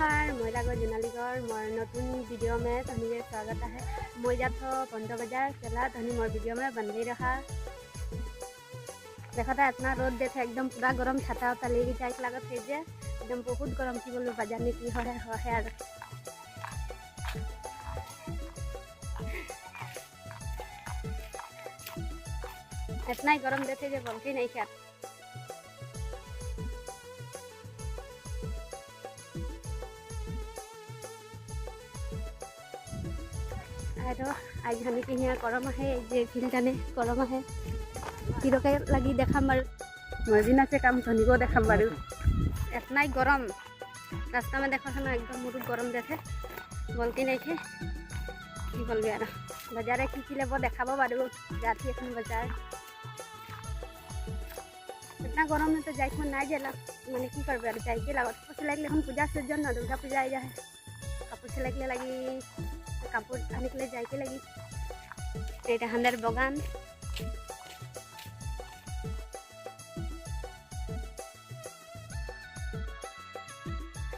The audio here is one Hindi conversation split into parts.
नमस्कार मैं लागो जुनालीगढ़ मोर नतून वीडियो में तहनी स्वागत है। मैं जात बंद बाजार चला तहनी मोर वीडियो में बन नहीं रहा। देखा था इतना रोद देते एकदम पूरा गरम छाता उता लेके जाए लागत है जे एकदम बहुत गरम की बोलो बाजार में की है यार। इतना ही गरम देते जे बोलते नहीं क्या। आज हमें कहीं गरम है जे फिल्टाने गरम है किरोके लगी देखा मार मजीना से काम धनी को देखा बारू इतना ही गरम रास्ता में देखा था ना एकदम मुझे गरम देखे बोलती नहीं थे कि बोल यार बाजारे की लेब देखा बारू जाती एखन बाजार इतना गरम में तो जाए मन ना जाला मैंने की कर जाए लागत कपड़ सिलाई हम पूजा सीजन ना दुर्गा पूजा आई जाए कपड़ सिलाई लगी कपड़ आने के लिए जाए लगी हंदर बगान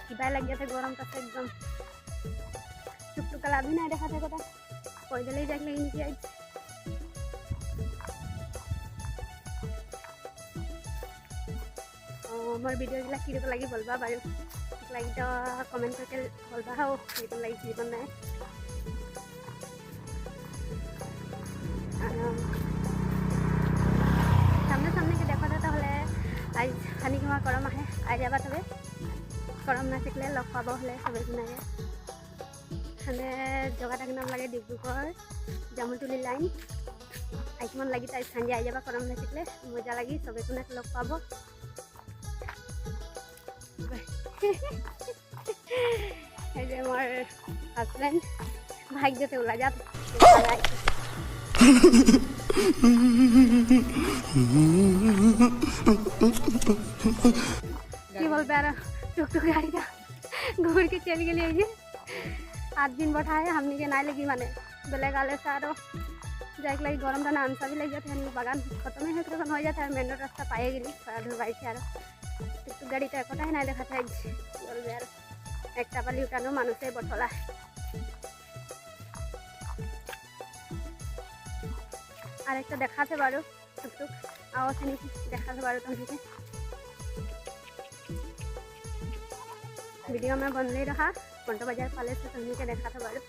किबा लग गया था गरम का एकदम टुकटुकला भी नहीं देखा था कटा पैदल ही जाके लगी नीचे मोर वीडियो गला की लगी बोलबा बारू लगी तो कमेंट करके बोलबा हो ये लगी जीवन ना सामने सामने के देखा था आज खानी की गरम है आज जाबा तबे गरम ना शिकले लग पाब हले सबे गुनाए खाने जगह नाम लगे डिब्रुगढ़ जामुलतुली लाइन आज मन लगी आज संजे आई जाबा गरम ना शिकले मजा लगी सबे गुना लग पाब मोर हस्बैंड भाग देते ओला जा की बोलते यार टुकटुक गाड़ी का घूर के चल गए 8 दिन बैठाए हमने के ना लगी माने बेले गाले सारो जाए लगी गरम दाना आंसा भी लग जाते हैं बागान खत्म है हो जाता है मेन रोड रास्ता पाए गई थोड़ा दूर बाइक है टुकटुक गाड़ी तो एकटा ही ना देखा था बोल यार एक पाली उठानो मानुषे बठला और एक देखा थे बारू टुकटुक आओ थे देखा थे बारू तुमसे वीडियो में बन नहीं रहा बंटो बाजार पाले से तुमने के देखा था बारू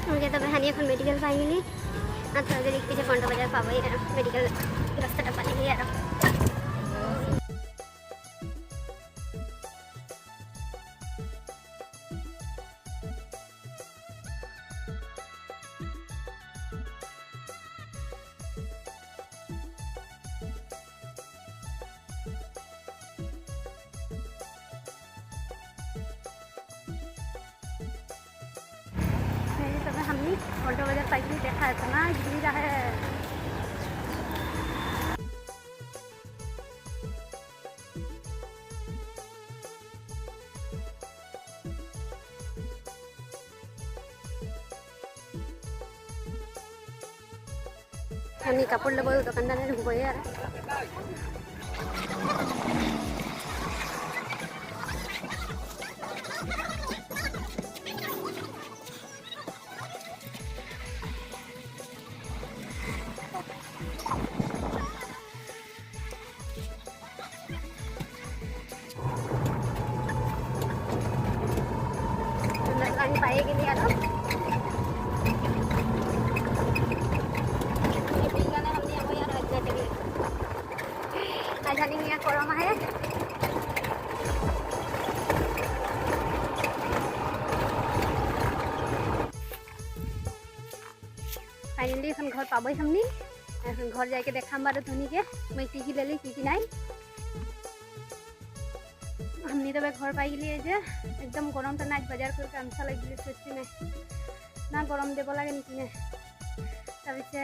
मुझे तो बहानी এখন मेडिकल पाएंगे थोड़ा देर एक पीछे बंटो बाजार पाबो यार मेडिकल रास्ता पाएंगे यार हमने बंटो बाजार पाई देखा है इतना गिरी रहा है हमने कपड़ लेबो दुकानदार ने घुबो यार पाए के लिए आज गरम है फाइनली घर पाबई हमनी घर जाके देखा बारू धनी के मैं की ले ली की नहीं हमनी तब घर पाई गलिए एकदम गरम तो ना बाजार करके आमसा लगे सोची ना ना गरम देव लगे निकी তাৰপিছে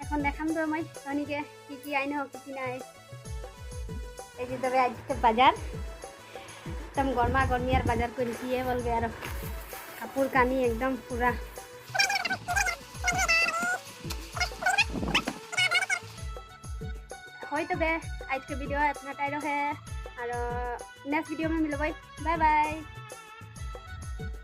এখন দেখাম তো মই তনিকে কি আইন হোক কি নাই এই যে তবে আজকে বাজার একদম গরমা গরমি আর বাজার করে কি বলবে আর কাপড় কানি একদম পুরা হয় তবে आज के वीडियो इतना टाइम है और नेक्स्ट वीडियो में मिलो बाय बाय